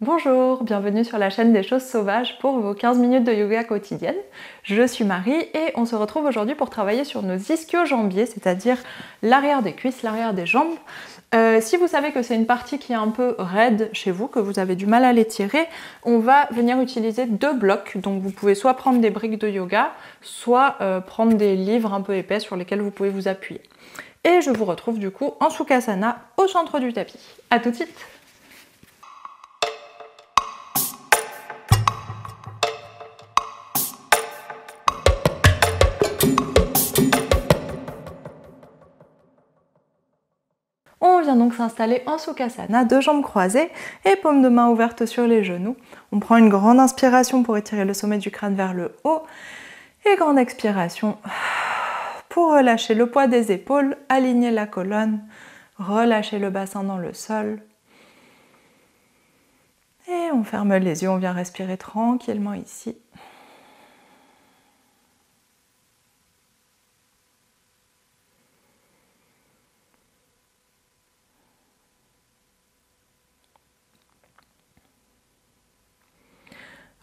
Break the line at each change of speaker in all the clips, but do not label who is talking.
Bonjour, bienvenue sur la chaîne des choses sauvages pour vos 15 minutes de yoga quotidienne. Je suis Marie et on se retrouve aujourd'hui pour travailler sur nos ischio-jambiers, c'est-à-dire l'arrière des cuisses, l'arrière des jambes. Si vous savez que c'est une partie qui est un peu raide chez vous, que vous avez du mal à l'étirer, on va venir utiliser deux blocs. Donc vous pouvez soit prendre des briques de yoga, soit prendre des livres un peu épais sur lesquels vous pouvez vous appuyer. Et je vous retrouve du coup en Sukhasana au centre du tapis. A tout de suite! On vient donc s'installer en Sukhasana, deux jambes croisées et paumes de main ouvertes sur les genoux. On prend une grande inspiration pour étirer le sommet du crâne vers le haut et grande expiration pour relâcher le poids des épaules, aligner la colonne, relâcher le bassin dans le sol. Et on ferme les yeux, on vient respirer tranquillement ici.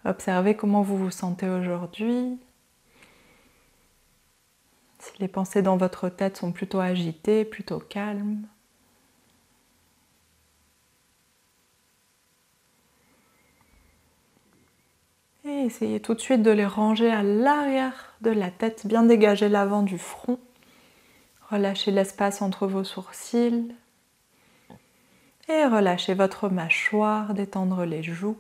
Observez comment vous vous sentez aujourd'hui. Si les pensées dans votre tête sont plutôt agitées, plutôt calmes. Et essayez tout de suite de les ranger à l'arrière de la tête, bien dégager l'avant du front. Relâchez l'espace entre vos sourcils. Et relâchez votre mâchoire, détendre les joues.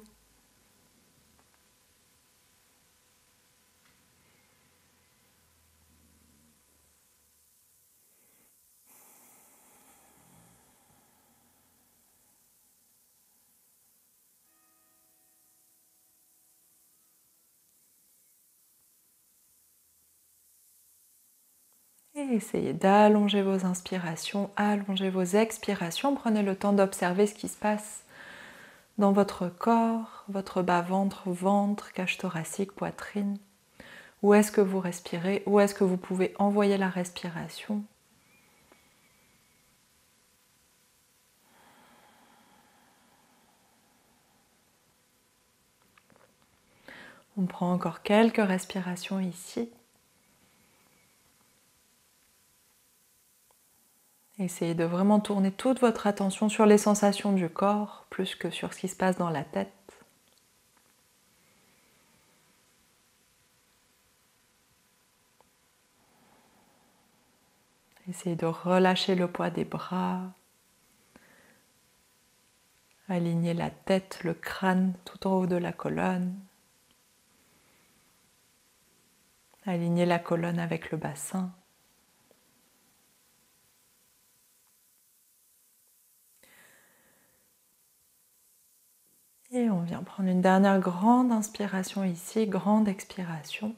Et essayez d'allonger vos inspirations, allonger vos expirations. Prenez le temps d'observer ce qui se passe dans votre corps, votre bas-ventre, ventre, cage thoracique, poitrine. Où est-ce que vous respirez? Où est-ce que vous pouvez envoyer la respiration? On prend encore quelques respirations ici. Essayez de vraiment tourner toute votre attention sur les sensations du corps, plus que sur ce qui se passe dans la tête. Essayez de relâcher le poids des bras. Alignez la tête, le crâne tout en haut de la colonne. Alignez la colonne avec le bassin. Et on vient prendre une dernière grande inspiration ici, grande expiration.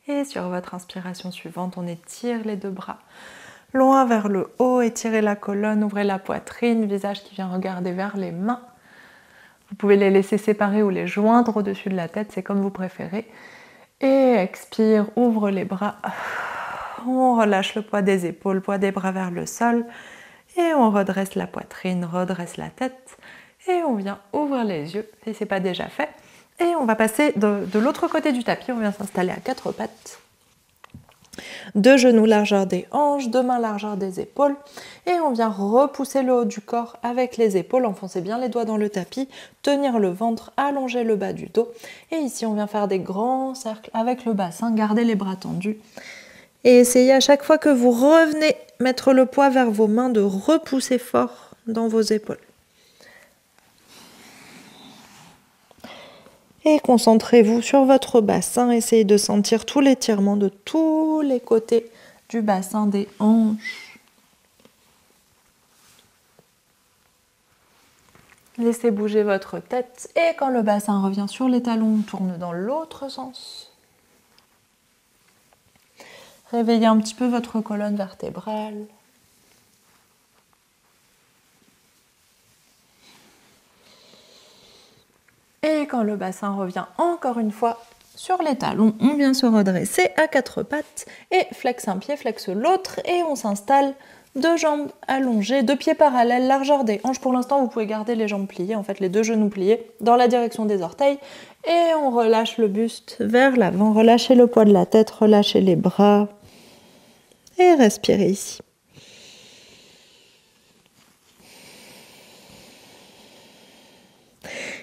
Et sur votre inspiration suivante, on étire les deux bras loin vers le haut, étirez la colonne, ouvrez la poitrine, visage qui vient regarder vers les mains. Vous pouvez les laisser séparer ou les joindre au-dessus de la tête, c'est comme vous préférez. Et expire, ouvre les bras. On relâche le poids des épaules, poids des bras vers le sol. Et on redresse la poitrine, redresse la tête. Et on vient ouvrir les yeux, si ce n'est pas déjà fait. Et on va passer de l'autre côté du tapis, on vient s'installer à quatre pattes. Deux genoux largeur des hanches, deux mains largeur des épaules. Et on vient repousser le haut du corps avec les épaules, enfoncer bien les doigts dans le tapis, tenir le ventre, allonger le bas du dos. Et ici, on vient faire des grands cercles avec le bassin, garder les bras tendus. Et essayez à chaque fois que vous revenez mettre le poids vers vos mains de repousser fort dans vos épaules. Et concentrez-vous sur votre bassin, essayez de sentir tout l'étirement de tous les côtés du bassin des hanches. Laissez bouger votre tête et quand le bassin revient sur les talons, on tourne dans l'autre sens. Réveillez un petit peu votre colonne vertébrale. Et quand le bassin revient encore une fois sur les talons, on vient se redresser à quatre pattes et flexe un pied, flexe l'autre et on s'installe. Deux jambes allongées, deux pieds parallèles, largeur des hanches. Pour l'instant, vous pouvez garder les jambes pliées, en fait les deux genoux pliés dans la direction des orteils. Et on relâche le buste vers l'avant, relâchez le poids de la tête, relâchez les bras. Et respirez ici.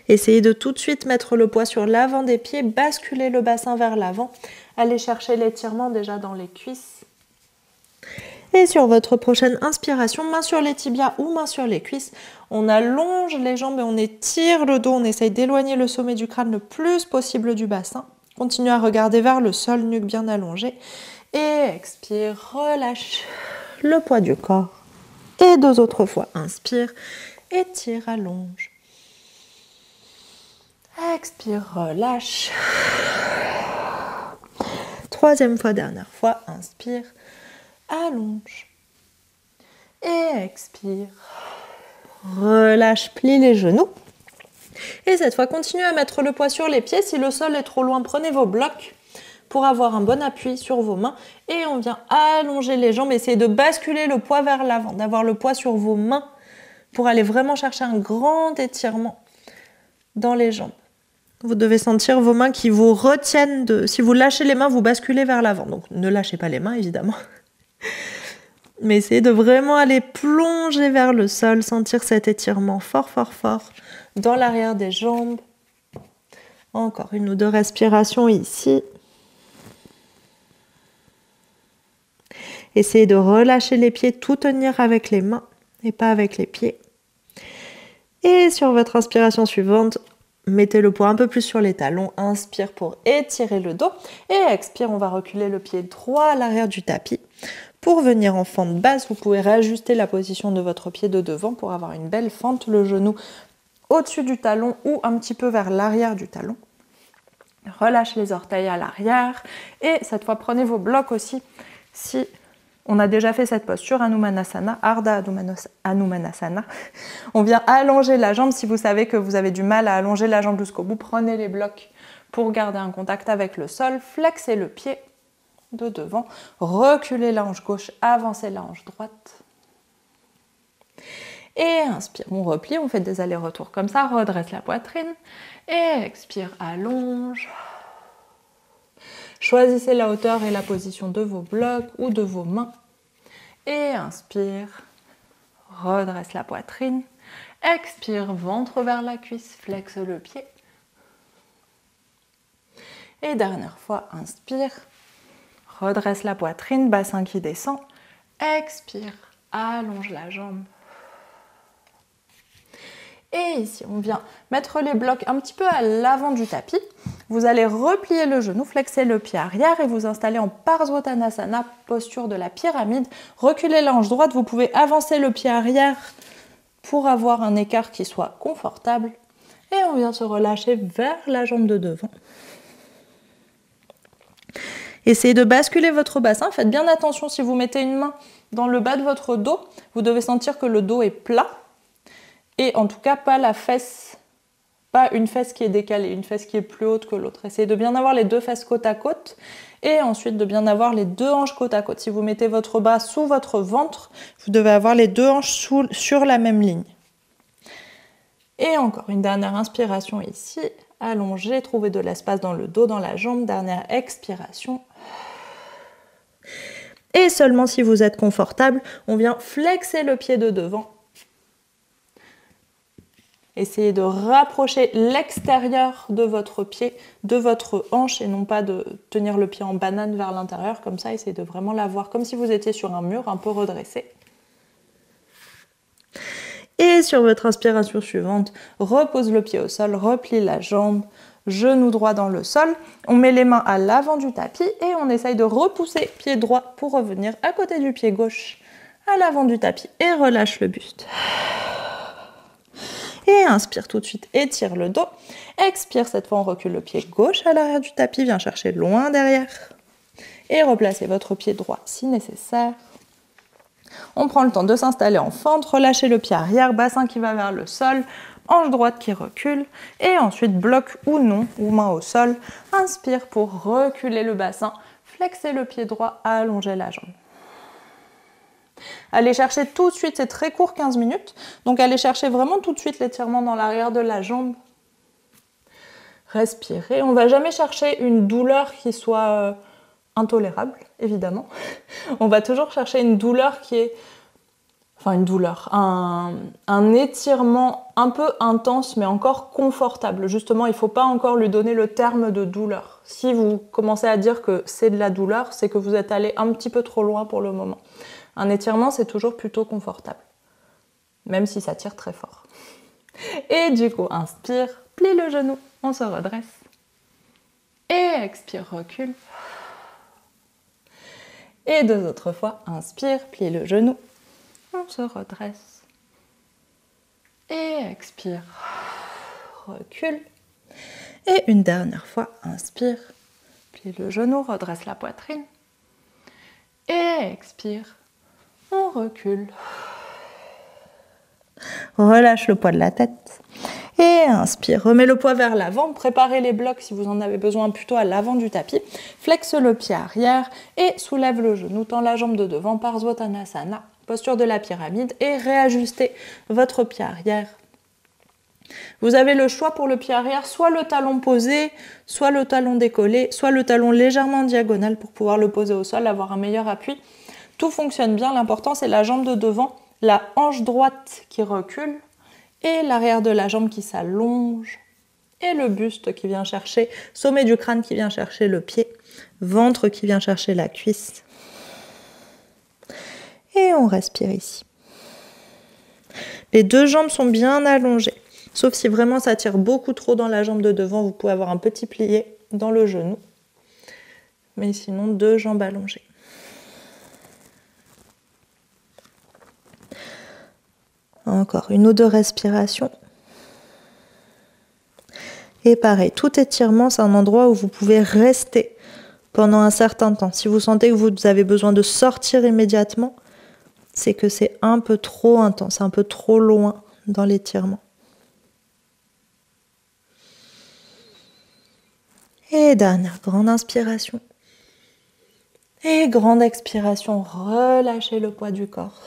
Essayez de tout de suite mettre le poids sur l'avant des pieds, basculer le bassin vers l'avant. Allez chercher l'étirement déjà dans les cuisses. Et sur votre prochaine inspiration, main sur les tibias ou main sur les cuisses, on allonge les jambes et on étire le dos. On essaye d'éloigner le sommet du crâne le plus possible du bassin. Continuez à regarder vers le sol, nuque bien allongée. Et expire, relâche le poids du corps. Et deux autres fois, inspire, étire, allonge. Expire, relâche. Troisième fois, dernière fois, inspire, allonge. Et expire. Relâche, plie les genoux. Et cette fois, continuez à mettre le poids sur les pieds. Si le sol est trop loin, prenez vos blocs pour avoir un bon appui sur vos mains. Et on vient allonger les jambes. Essayez de basculer le poids vers l'avant, d'avoir le poids sur vos mains pour aller vraiment chercher un grand étirement dans les jambes. Vous devez sentir vos mains qui vous retiennent. Si vous lâchez les mains, vous basculez vers l'avant. Donc ne lâchez pas les mains, évidemment. Mais essayez de vraiment aller plonger vers le sol, sentir cet étirement fort, fort, fort dans l'arrière des jambes. Encore une ou deux respirations ici. Essayez de relâcher les pieds, tout tenir avec les mains et pas avec les pieds. Et sur votre inspiration suivante, mettez le poids un peu plus sur les talons. Inspire pour étirer le dos. Et expire, on va reculer le pied droit à l'arrière du tapis. Pour venir en fente basse, vous pouvez réajuster la position de votre pied de devant pour avoir une belle fente. Le genou au-dessus du talon ou un petit peu vers l'arrière du talon. Relâche les orteils à l'arrière. Et cette fois, prenez vos blocs aussi. Si on a déjà fait cette posture, Hanumanasana, Ardha Hanumanasana. On vient allonger la jambe. Si vous savez que vous avez du mal à allonger la jambe jusqu'au bout, prenez les blocs pour garder un contact avec le sol. Flexez le pied de devant. Reculez la hanche gauche, avancez la hanche droite. Et inspire, on replie, on fait des allers-retours comme ça, redresse la poitrine. Et expire, allonge. Choisissez la hauteur et la position de vos blocs ou de vos mains. Et inspire, redresse la poitrine. Expire, ventre vers la cuisse, flexe le pied. Et dernière fois, inspire, redresse la poitrine, bassin qui descend. Expire, allonge la jambe. Et ici, on vient mettre les blocs un petit peu à l'avant du tapis. Vous allez replier le genou, flexer le pied arrière et vous installer en Parsvottanasana, posture de la pyramide. Reculez la hanche droite, vous pouvez avancer le pied arrière pour avoir un écart qui soit confortable. Et on vient se relâcher vers la jambe de devant. Essayez de basculer votre bassin. Faites bien attention si vous mettez une main dans le bas de votre dos. Vous devez sentir que le dos est plat. Et en tout cas, pas la fesse, pas une fesse qui est décalée, une fesse qui est plus haute que l'autre. Essayez de bien avoir les deux fesses côte à côte et ensuite de bien avoir les deux hanches côte à côte. Si vous mettez votre bras sous votre ventre, vous devez avoir les deux hanches sur la même ligne. Et encore une dernière inspiration ici. Allongez, trouvez de l'espace dans le dos, dans la jambe. Dernière expiration. Et seulement si vous êtes confortable, on vient flexer le pied de devant. Essayez de rapprocher l'extérieur de votre pied, de votre hanche et non pas de tenir le pied en banane vers l'intérieur comme ça. Essayez de vraiment l'avoir comme si vous étiez sur un mur un peu redressé. Et sur votre inspiration suivante, repose le pied au sol, replie la jambe, genou droit dans le sol. On met les mains à l'avant du tapis et on essaye de repousser pied droit pour revenir à côté du pied gauche à l'avant du tapis et relâche le buste. Et inspire tout de suite, étire le dos. Expire, cette fois on recule le pied gauche à l'arrière du tapis, viens chercher loin derrière. Et replacez votre pied droit si nécessaire. On prend le temps de s'installer en fente, relâchez le pied arrière, bassin qui va vers le sol. hanche droite qui recule, et ensuite bloc ou non, ou main au sol. Inspire pour reculer le bassin, flexer le pied droit, allonger la jambe. Allez chercher tout de suite, c'est très court, 15 minutes, donc allez chercher vraiment tout de suite l'étirement dans l'arrière de la jambe. Respirez, on ne va jamais chercher une douleur qui soit intolérable, évidemment. On va toujours chercher une douleur qui est... Enfin, une douleur, un étirement un peu intense, mais encore confortable. Justement, il ne faut pas encore lui donner le terme de douleur. Si vous commencez à dire que c'est de la douleur, c'est que vous êtes allé un petit peu trop loin pour le moment. Un étirement, c'est toujours plutôt confortable, même si ça tire très fort. Et du coup, inspire, plie le genou, on se redresse. Et expire, recule. Et 2 autres fois, inspire, plie le genou. On se redresse. Et expire. Recule. Et une dernière fois, inspire. Plie le genou, redresse la poitrine. Et expire. On recule. Relâche le poids de la tête. Et inspire. Remets le poids vers l'avant. Préparez les blocs si vous en avez besoin plutôt à l'avant du tapis. Flexe le pied arrière et soulève le genou. Tends la jambe de devant, Parsvottanasana. Posture de la pyramide et réajustez votre pied arrière. Vous avez le choix pour le pied arrière, soit le talon posé, soit le talon décollé, soit le talon légèrement diagonal pour pouvoir le poser au sol, avoir un meilleur appui. Tout fonctionne bien, l'important c'est la jambe de devant, la hanche droite qui recule et l'arrière de la jambe qui s'allonge et le buste qui vient chercher, sommet du crâne qui vient chercher le pied, ventre qui vient chercher la cuisse. Et on respire ici. Les 2 jambes sont bien allongées. Sauf si vraiment ça tire beaucoup trop dans la jambe de devant, vous pouvez avoir un petit plié dans le genou. Mais sinon, 2 jambes allongées. Encore 1 ou 2 respirations. Et pareil, tout étirement, c'est un endroit où vous pouvez rester pendant un certain temps. Si vous sentez que vous avez besoin de sortir immédiatement, c'est que c'est un peu trop intense, un peu trop loin dans l'étirement. Et dernière grande inspiration. Et grande expiration, relâchez le poids du corps.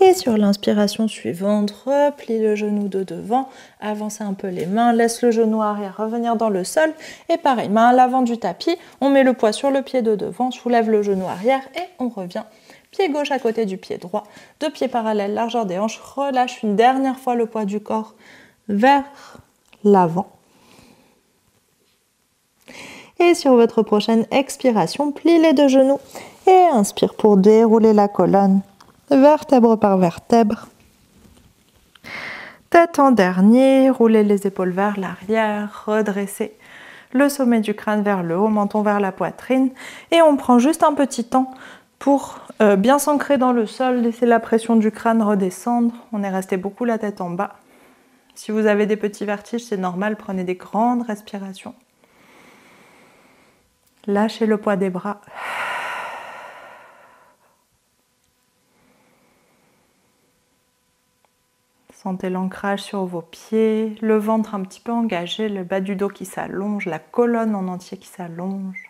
Et sur l'inspiration suivante, replie le genou de devant, avancez un peu les mains, laisse le genou arrière revenir dans le sol. Et pareil, main à l'avant du tapis, on met le poids sur le pied de devant, soulève le genou arrière et on revient. Pied gauche à côté du pied droit, 2 pieds parallèles, largeur des hanches, relâche une dernière fois le poids du corps vers l'avant. Et sur votre prochaine expiration, plie les 2 genoux et inspire pour dérouler la colonne. Vertèbre par vertèbre. Tête en dernier, roulez les épaules vers l'arrière, redressez le sommet du crâne vers le haut, menton vers la poitrine. Et on prend juste un petit temps pour bien s'ancrer dans le sol, laisser la pression du crâne redescendre. On est resté beaucoup la tête en bas. Si vous avez des petits vertiges, c'est normal, prenez des grandes respirations. Lâchez le poids des bras. Sentez l'ancrage sur vos pieds, le ventre un petit peu engagé, le bas du dos qui s'allonge, la colonne en entier qui s'allonge.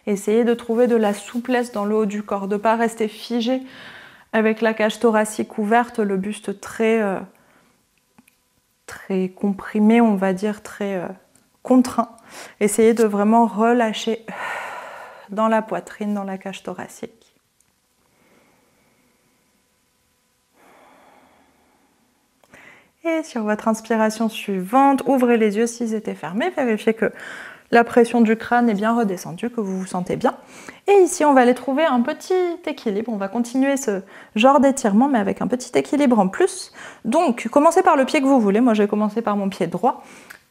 Essayez de trouver de la souplesse dans le haut du corps, de ne pas rester figé avec la cage thoracique ouverte, le buste très comprimé, on va dire, très contraint. Essayez de vraiment relâcher dans la poitrine, dans la cage thoracique. Et sur votre inspiration suivante, ouvrez les yeux s'ils étaient fermés, vérifiez que la pression du crâne est bien redescendue, que vous vous sentez bien. Et ici, on va aller trouver un petit équilibre. On va continuer ce genre d'étirement, mais avec un petit équilibre en plus. Donc, commencez par le pied que vous voulez. Moi, je vais commencer par mon pied droit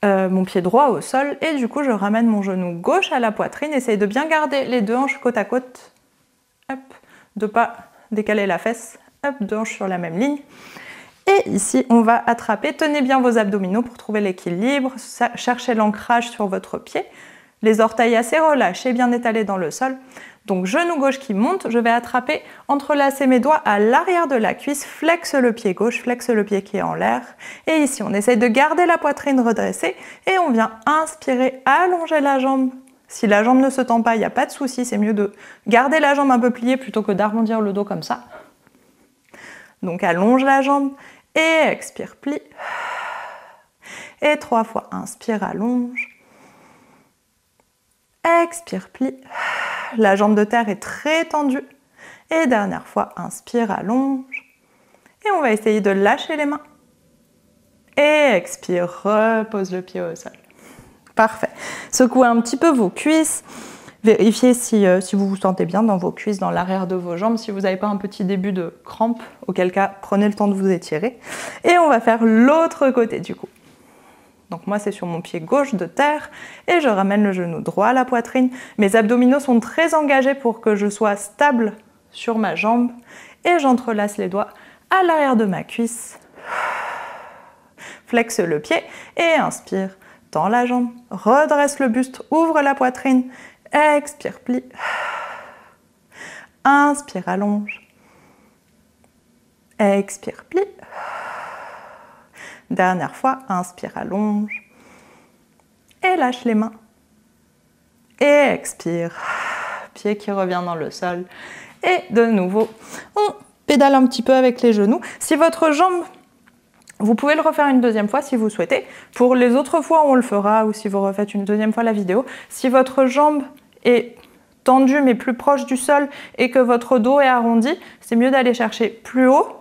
au sol. Et du coup, je ramène mon genou gauche à la poitrine. Essayez de bien garder les 2 hanches côte à côte. Hop, de ne pas décaler la fesse. Hop, 2 hanches sur la même ligne. Et ici, on va attraper, tenez bien vos abdominaux pour trouver l'équilibre, cherchez l'ancrage sur votre pied, les orteils assez relâchés, bien étalés dans le sol. Donc genou gauche qui monte, je vais attraper, entrelacer mes doigts à l'arrière de la cuisse, flexe le pied gauche, flexe le pied qui est en l'air. Et ici, on essaye de garder la poitrine redressée et on vient inspirer, allonger la jambe. Si la jambe ne se tend pas, il n'y a pas de souci, c'est mieux de garder la jambe un peu pliée plutôt que d'arrondir le dos comme ça. Donc allonge la jambe et expire, plie. Et 3 fois, inspire, allonge. Expire, plie. La jambe de terre est très tendue. Et dernière fois, inspire, allonge. Et on va essayer de lâcher les mains. Et expire, repose le pied au sol. Parfait. Secouez un petit peu vos cuisses. Vérifiez si vous vous sentez bien dans vos cuisses, dans l'arrière de vos jambes. Si vous n'avez pas un petit début de crampe, auquel cas, prenez le temps de vous étirer. Et on va faire l'autre côté du coup. Donc moi, c'est sur mon pied gauche de terre et je ramène le genou droit à la poitrine. Mes abdominaux sont très engagés pour que je sois stable sur ma jambe et j'entrelace les doigts à l'arrière de ma cuisse. Flexe le pied et inspire, tends la jambe, redresse le buste, ouvre la poitrine, expire, plie. Inspire, allonge. Expire, plie. Dernière fois, inspire, allonge. Et lâche les mains. Et expire. Pied qui revient dans le sol. Et de nouveau, on pédale un petit peu avec les genoux. Si votre jambe, vous pouvez le refaire une deuxième fois si vous souhaitez. Pour les autres fois, on le fera, ou si vous refaites une deuxième fois la vidéo. Si votre jambe est tendue mais plus proche du sol et que votre dos est arrondi, c'est mieux d'aller chercher plus haut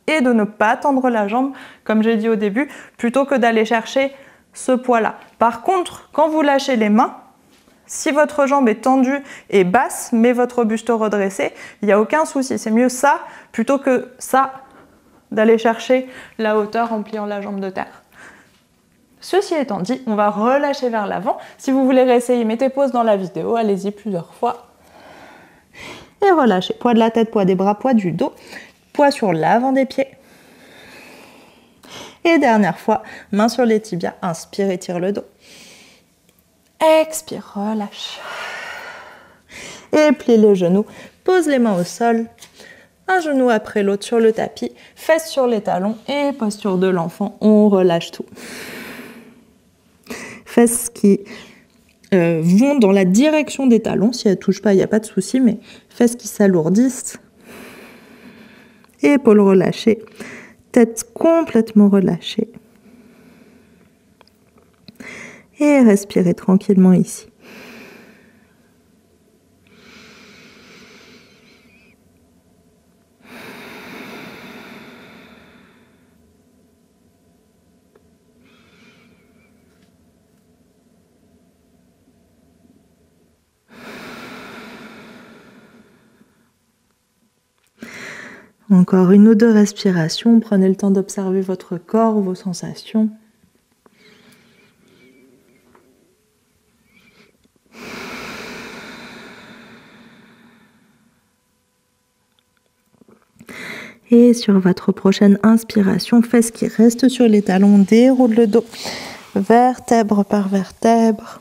et de ne pas tendre la jambe, comme j'ai dit au début, plutôt que d'aller chercher ce poids-là. Par contre, quand vous lâchez les mains, si votre jambe est tendue et basse, mais votre buste redressé, il n'y a aucun souci. C'est mieux ça, plutôt que ça, d'aller chercher la hauteur en pliant la jambe de terre. Ceci étant dit, on va relâcher vers l'avant. Si vous voulez réessayer, mettez pause dans la vidéo, allez-y plusieurs fois. Et relâchez. Poids de la tête, poids des bras, poids du dos. Poids sur l'avant des pieds. Et dernière fois, main sur les tibias, inspire, étire le dos. Expire, relâche. Et plie les genoux, pose les mains au sol. Un genou après l'autre sur le tapis, fesses sur les talons et posture de l'enfant, on relâche tout. Fesses qui vont dans la direction des talons, si elles ne touchent pas, il n'y a pas de souci, mais fesses qui s'alourdissent. Épaules relâchées, tête complètement relâchée. Et respirez tranquillement ici. Encore une ou deux respirations, prenez le temps d'observer votre corps, vos sensations. Et sur votre prochaine inspiration, fesses qui restent sur les talons, déroule le dos, vertèbre par vertèbre.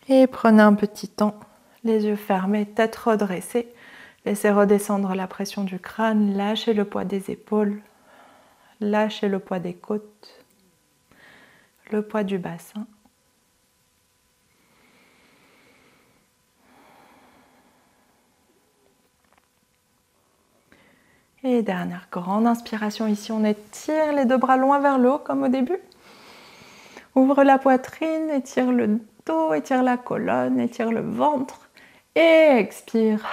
Et prenez un petit temps, les yeux fermés, tête redressée. Laissez redescendre la pression du crâne, lâchez le poids des épaules, lâchez le poids des côtes, le poids du bassin. Et dernière grande inspiration, ici on étire les deux bras loin vers le haut comme au début. Ouvre la poitrine, étire le dos, étire la colonne, étire le ventre et expire.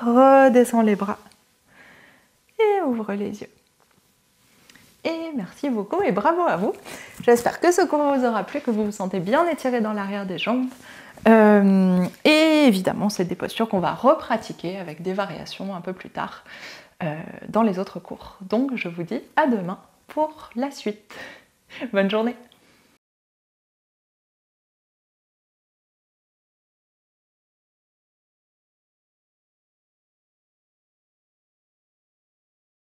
Redescends les bras et ouvre les yeux. Et merci beaucoup et bravo à vous. J'espère que ce cours vous aura plu, que vous vous sentez bien étiré dans l'arrière des jambes. Et évidemment, c'est des postures qu'on va repratiquer avec des variations un peu plus tard dans les autres cours. Donc je vous dis à demain pour la suite. Bonne journée.